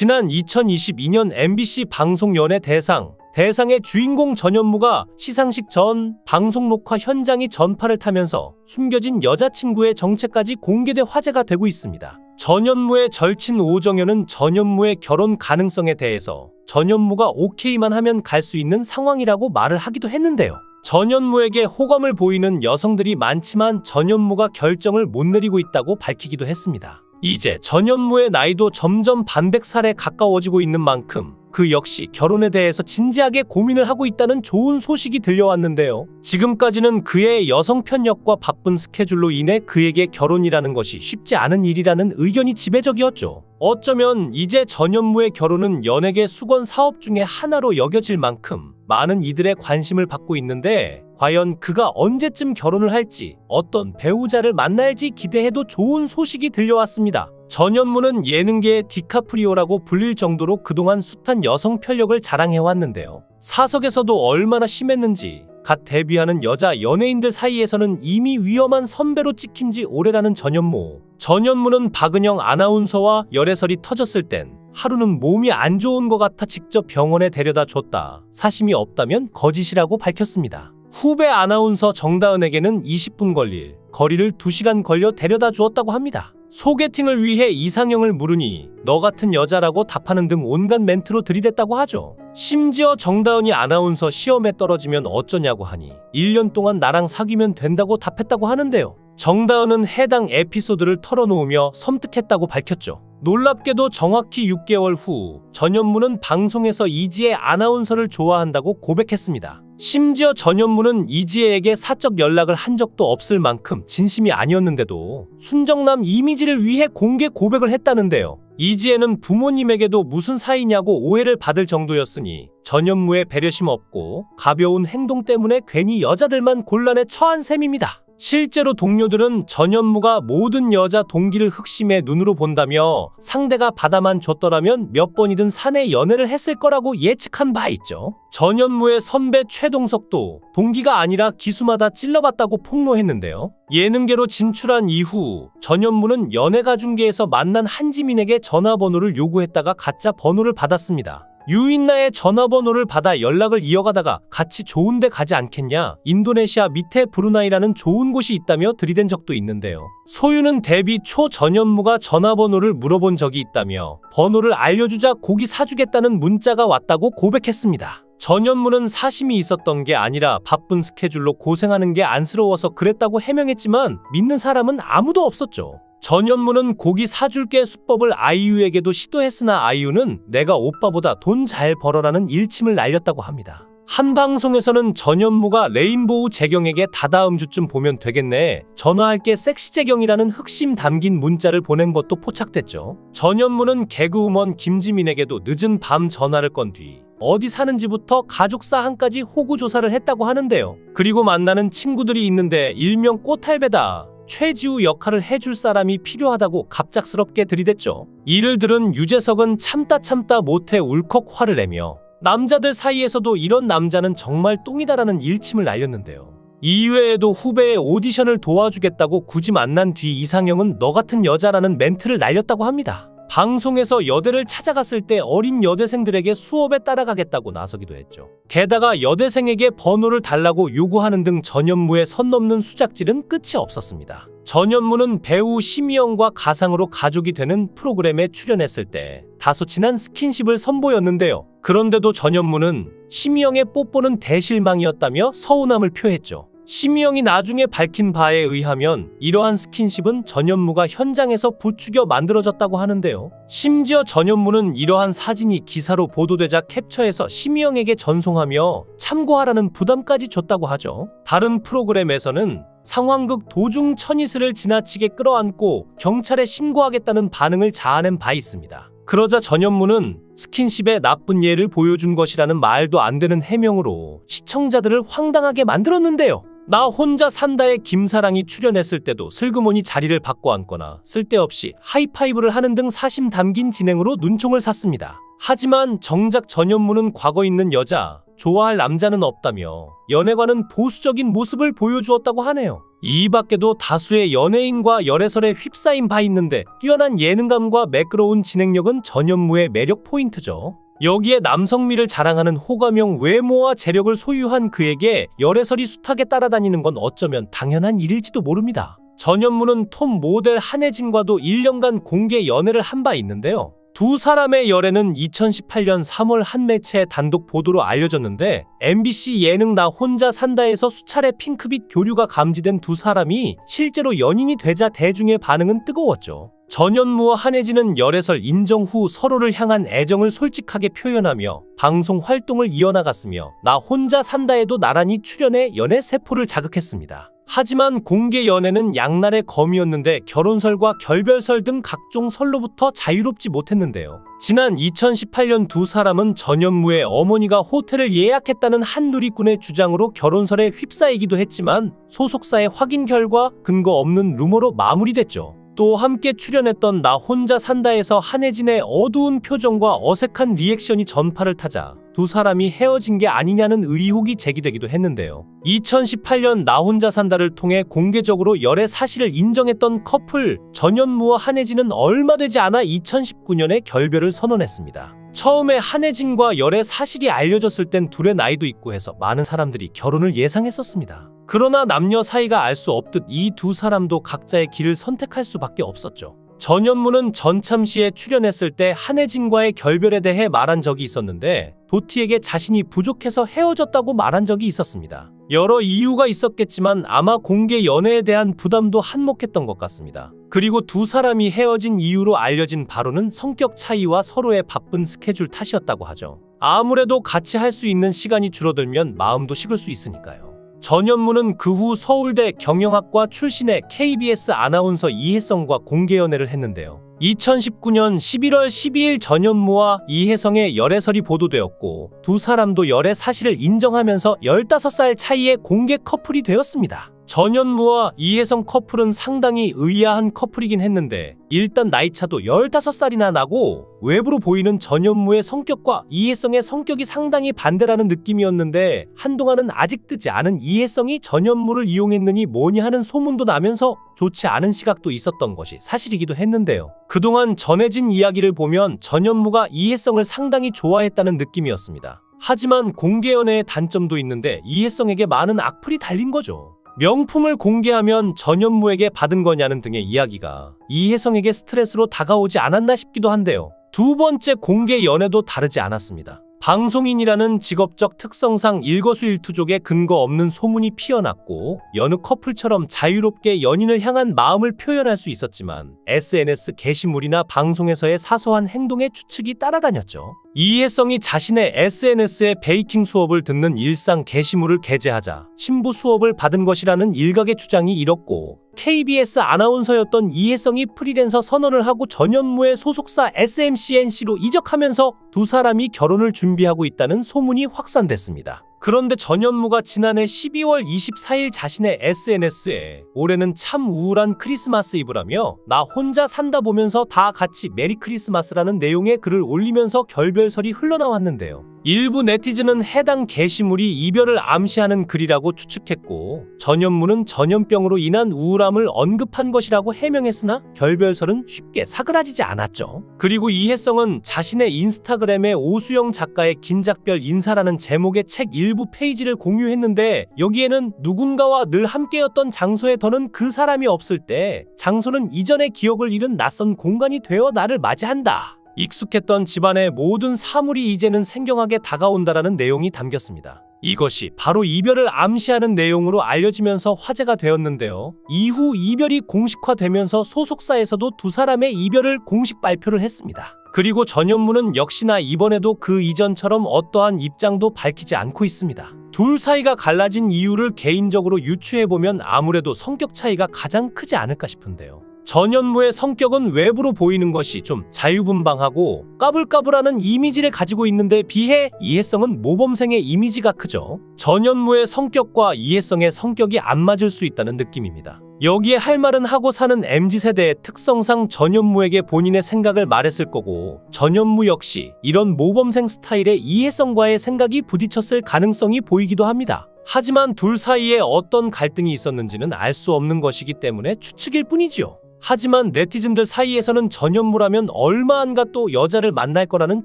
지난 2022년 MBC 방송 연예대상의 주인공 전현무가 시상식 전 방송 녹화 현장이 전파를 타면서 숨겨진 여자친구의 정체까지 공개돼 화제가 되고 있습니다. 전현무의 절친 오정연은 전현무의 결혼 가능성에 대해서 전현무가 오케이만 하면 갈 수 있는 상황이라고 말을 하기도 했는데요. 전현무에게 호감을 보이는 여성들이 많지만 전현무가 결정을 못 내리고 있다고 밝히기도 했습니다. 이제 전현무의 나이도 점점 반백살에 가까워지고 있는 만큼 그 역시 결혼에 대해서 진지하게 고민을 하고 있다는 좋은 소식이 들려왔는데요. 지금까지는 그의 여성 편력과 바쁜 스케줄로 인해 그에게 결혼이라는 것이 쉽지 않은 일이라는 의견이 지배적이었죠. 어쩌면 이제 전현무의 결혼은 연예계 수건 사업 중에 하나로 여겨질 만큼 많은 이들의 관심을 받고 있는데 과연 그가 언제쯤 결혼을 할지 어떤 배우자를 만날지 기대해도 좋은 소식이 들려왔습니다. 전현무는 예능계의 디카프리오라고 불릴 정도로 그동안 숱한 여성 편력을 자랑해왔는데요. 사석에서도 얼마나 심했는지 갓 데뷔하는 여자 연예인들 사이에서는 이미 위험한 선배로 찍힌 지 오래라는 전현무. 전현무는 박은영 아나운서와 열애설이 터졌을 땐 하루는 몸이 안 좋은 것 같아 직접 병원에 데려다 줬다. 사심이 없다면 거짓이라고 밝혔습니다. 후배 아나운서 정다은에게는 20분 걸릴 거리를 2시간 걸려 데려다 주었다고 합니다. 소개팅을 위해 이상형을 물으니 너 같은 여자라고 답하는 등 온갖 멘트로 들이댔다고 하죠. 심지어 정다은이 아나운서 시험에 떨어지면 어쩌냐고 하니 1년 동안 나랑 사귀면 된다고 답했다고 하는데요. 정다은은 해당 에피소드를 털어놓으며 섬뜩했다고 밝혔죠. 놀랍게도 정확히 6개월 후 전현무는 방송에서 이지혜 아나운서를 좋아한다고 고백했습니다. 심지어 전현무는 이지혜에게 사적 연락을 한 적도 없을 만큼 진심이 아니었는데도 순정남 이미지를 위해 공개 고백을 했다는데요. 이지혜는 부모님에게도 무슨 사이냐고 오해를 받을 정도였으니 전현무의 배려심 없고 가벼운 행동 때문에 괜히 여자들만 곤란에 처한 셈입니다. 실제로 동료들은 전현무가 모든 여자 동기를 흑심의 눈으로 본다며 상대가 받아만 줬더라면 몇 번이든 사내 연애를 했을 거라고 예측한 바 있죠. 전현무의 선배 최동석도 동기가 아니라 기수마다 찔러봤다고 폭로했는데요. 예능계로 진출한 이후 전현무는 연예가중계에서 만난 한지민에게 전화번호를 요구했다가 가짜 번호를 받았습니다. 유인나의 전화번호를 받아 연락을 이어가다가 같이 좋은 데 가지 않겠냐, 인도네시아 밑에 브루나이라는 좋은 곳이 있다며 들이댄 적도 있는데요. 소유는 데뷔 초 전현무가 전화번호를 물어본 적이 있다며 번호를 알려주자 고기 사주겠다는 문자가 왔다고 고백했습니다. 전현무는 사심이 있었던 게 아니라 바쁜 스케줄로 고생하는 게 안쓰러워서 그랬다고 해명했지만 믿는 사람은 아무도 없었죠. 전현무는 고기 사줄게 수법을 아이유에게도 시도했으나 아이유는 내가 오빠보다 돈 잘 벌어라는 일침을 날렸다고 합니다. 한 방송에서는 전현무가 레인보우 재경에게 다다음 주쯤 보면 되겠네, 전화할게 섹시재경이라는 흑심 담긴 문자를 보낸 것도 포착됐죠. 전현무는 개그우먼 김지민에게도 늦은 밤 전화를 건 뒤 어디 사는지부터 가족 사항까지 호구 조사를 했다고 하는데요. 그리고 만나는 친구들이 있는데 일명 꼬탈배다, 최지우 역할을 해줄 사람이 필요하다고 갑작스럽게 들이댔죠. 이를 들은 유재석은 참다 못해 울컥 화를 내며 남자들 사이에서도 이런 남자는 정말 똥이다라는 일침을 날렸는데요. 이외에도 후배의 오디션을 도와주겠다고 굳이 만난 뒤 이상형은 너 같은 여자라는 멘트를 날렸다고 합니다. 방송에서 여대를 찾아갔을 때 어린 여대생들에게 수업에 따라가겠다고 나서기도 했죠. 게다가 여대생에게 번호를 달라고 요구하는 등 전현무의 선 넘는 수작질은 끝이 없었습니다. 전현무는 배우 심희영과 가상으로 가족이 되는 프로그램에 출연했을 때 다소 진한 스킨십을 선보였는데요. 그런데도 전현무는 심희영의 뽀뽀는 대실망이었다며 서운함을 표했죠. 심희영이 나중에 밝힌 바에 의하면 이러한 스킨십은 전현무가 현장에서 부추겨 만들어졌다고 하는데요. 심지어 전현무는 이러한 사진이 기사로 보도되자 캡처해서 심희영에게 전송하며 참고하라는 부담까지 줬다고 하죠. 다른 프로그램에서는 상황극 도중 천이슬을 지나치게 끌어안고 경찰에 신고하겠다는 반응을 자아낸 바 있습니다. 그러자 전현무는 스킨십의 나쁜 예를 보여준 것이라는 말도 안 되는 해명으로 시청자들을 황당하게 만들었는데요. 나 혼자 산다에 김사랑이 출연했을 때도 슬그머니 자리를 바꿔 앉거나 쓸데없이 하이파이브를 하는 등 사심 담긴 진행으로 눈총을 샀습니다. 하지만 정작 전현무는 과거 있는 여자, 좋아할 남자는 없다며 연애과는 보수적인 모습을 보여주었다고 하네요. 이 밖에도 다수의 연예인과 열애설에 휩싸인 바 있는데 뛰어난 예능감과 매끄러운 진행력은 전현무의 매력 포인트죠. 여기에 남성미를 자랑하는 호감형 외모와 재력을 소유한 그에게 열애설이 숱하게 따라다니는 건 어쩌면 당연한 일일지도 모릅니다. 전현무는 톱 모델 한혜진과도 1년간 공개 연애를 한 바 있는데요. 두 사람의 열애는 2018년 3월 한 매체의 단독 보도로 알려졌는데 MBC 예능 나 혼자 산다에서 수차례 핑크빛 교류가 감지된 두 사람이 실제로 연인이 되자 대중의 반응은 뜨거웠죠. 전현무와 한혜진은 열애설 인정 후 서로를 향한 애정을 솔직하게 표현하며 방송 활동을 이어나갔으며 나 혼자 산다에도 나란히 출연해 연애 세포를 자극했습니다. 하지만 공개 연애는 양날의 검이었는데 결혼설과 결별설 등 각종 설로부터 자유롭지 못했는데요. 지난 2018년 두 사람은 전현무의 어머니가 호텔을 예약했다는 한 누리꾼의 주장으로 결혼설에 휩싸이기도 했지만 소속사의 확인 결과 근거 없는 루머로 마무리됐죠. 또 함께 출연했던 나 혼자 산다에서 한혜진의 어두운 표정과 어색한 리액션이 전파를 타자 두 사람이 헤어진 게 아니냐는 의혹이 제기되기도 했는데요. 2018년 나 혼자 산다를 통해 공개적으로 열애 사실을 인정했던 커플 전현무와 한혜진은 얼마 되지 않아 2019년에 결별을 선언했습니다. 처음에 한혜진과 열애 사실이 알려졌을 땐 둘의 나이도 있고 해서 많은 사람들이 결혼을 예상했었습니다. 그러나 남녀 사이가 알 수 없듯 이 두 사람도 각자의 길을 선택할 수밖에 없었죠. 전현무는 전참시에 출연했을 때 한혜진과의 결별에 대해 말한 적이 있었는데 도티에게 자신이 부족해서 헤어졌다고 말한 적이 있었습니다. 여러 이유가 있었겠지만 아마 공개 연애에 대한 부담도 한몫했던 것 같습니다. 그리고 두 사람이 헤어진 이유로 알려진 바로는 성격 차이와 서로의 바쁜 스케줄 탓이었다고 하죠. 아무래도 같이 할 수 있는 시간이 줄어들면 마음도 식을 수 있으니까요. 전현무는 그 후 서울대 경영학과 출신의 KBS 아나운서 이혜성과 공개 연애를 했는데요. 2019년 11월 12일 전현무와 이혜성의 열애설이 보도되었고 두 사람도 열애 사실을 인정하면서 15살 차이의 공개 커플이 되었습니다. 전현무와 이혜성 커플은 상당히 의아한 커플이긴 했는데 일단 나이차도 15살이나 나고 외부로 보이는 전현무의 성격과 이혜성의 성격이 상당히 반대라는 느낌이었는데 한동안은 아직 뜨지 않은 이혜성이 전현무를 이용했느니 뭐니 하는 소문도 나면서 좋지 않은 시각도 있었던 것이 사실이기도 했는데요. 그동안 전해진 이야기를 보면 전현무가 이혜성을 상당히 좋아했다는 느낌이었습니다. 하지만 공개 연애의 단점도 있는데 이혜성에게 많은 악플이 달린 거죠. 명품을 공개하면 전현무에게 받은 거냐는 등의 이야기가 이혜성에게 스트레스로 다가오지 않았나 싶기도 한데요. 두 번째 공개 연애도 다르지 않았습니다. 방송인이라는 직업적 특성상 일거수일투족에 근거 없는 소문이 피어났고 여느 커플처럼 자유롭게 연인을 향한 마음을 표현할 수 있었지만 SNS 게시물이나 방송에서의 사소한 행동에 추측이 따라다녔죠. 이혜성이 자신의 SNS에 베이킹 수업을 듣는 일상 게시물을 게재하자 신부 수업을 받은 것이라는 일각의 주장이 일었고 KBS 아나운서였던 이혜성이 프리랜서 선언을 하고 전현무의 소속사 SMCNC로 이적하면서 두 사람이 결혼을 준비하고 있다는 소문이 확산됐습니다. 그런데 전현무가 지난해 12월 24일 자신의 SNS에 올해는 참 우울한 크리스마스 이브라며 나 혼자 산다 보면서 다 같이 메리 크리스마스라는 내용의 글을 올리면서 결별설이 흘러나왔는데요. 일부 네티즌은 해당 게시물이 이별을 암시하는 글이라고 추측했고 전현무는 전염병으로 인한 우울함을 언급한 것이라고 해명했으나 결별설은 쉽게 사그라지지 않았죠. 그리고 이혜성은 자신의 인스타그램에 오수영 작가의 긴작별 인사라는 제목의 책 일부 페이지를 공유했는데 여기에는 누군가와 늘 함께였던 장소에 더는 그 사람이 없을 때 장소는 이전의 기억을 잃은 낯선 공간이 되어 나를 맞이한다. 익숙했던 집안의 모든 사물이 이제는 생경하게 다가온다라는 내용이 담겼습니다. 이것이 바로 이별을 암시하는 내용으로 알려지면서 화제가 되었는데요. 이후 이별이 공식화되면서 소속사에서도 두 사람의 이별을 공식 발표를 했습니다. 그리고 전현무는 역시나 이번에도 그 이전처럼 어떠한 입장도 밝히지 않고 있습니다. 둘 사이가 갈라진 이유를 개인적으로 유추해보면 아무래도 성격 차이가 가장 크지 않을까 싶은데요. 전현무의 성격은 외부로 보이는 것이 좀 자유분방하고 까불까불하는 이미지를 가지고 있는데 비해 이혜성은 모범생의 이미지가 크죠. 전현무의 성격과 이혜성의 성격이 안 맞을 수 있다는 느낌입니다. 여기에 할 말은 하고 사는 MZ세대의 특성상 전현무에게 본인의 생각을 말했을 거고 전현무 역시 이런 모범생 스타일의 이혜성과의 생각이 부딪혔을 가능성이 보이기도 합니다. 하지만 둘 사이에 어떤 갈등이 있었는지는 알 수 없는 것이기 때문에 추측일 뿐이지요. 하지만 네티즌들 사이에서는 전현무라면 얼마 안가 또 여자를 만날 거라는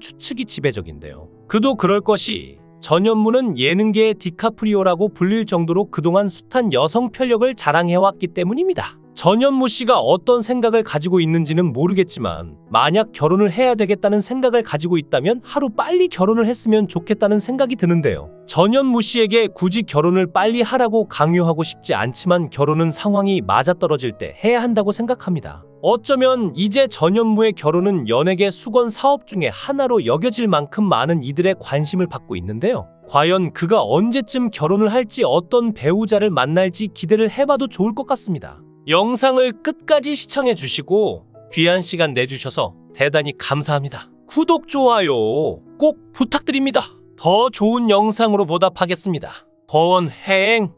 추측이 지배적인데요. 그도 그럴 것이 전현무는 예능계의 디카프리오라고 불릴 정도로 그동안 숱한 여성 편력을 자랑해왔기 때문입니다. 전현무 씨가 어떤 생각을 가지고 있는지는 모르겠지만 만약 결혼을 해야 되겠다는 생각을 가지고 있다면 하루 빨리 결혼을 했으면 좋겠다는 생각이 드는데요. 전현무 씨에게 굳이 결혼을 빨리 하라고 강요하고 싶지 않지만 결혼은 상황이 맞아떨어질 때 해야 한다고 생각합니다. 어쩌면 이제 전현무의 결혼은 연예계 수건 사업 중에 하나로 여겨질 만큼 많은 이들의 관심을 받고 있는데요. 과연 그가 언제쯤 결혼을 할지 어떤 배우자를 만날지 기대를 해봐도 좋을 것 같습니다. 영상을 끝까지 시청해주시고 귀한 시간 내주셔서 대단히 감사합니다. 구독, 좋아요 꼭 부탁드립니다. 더 좋은 영상으로 보답하겠습니다. 권행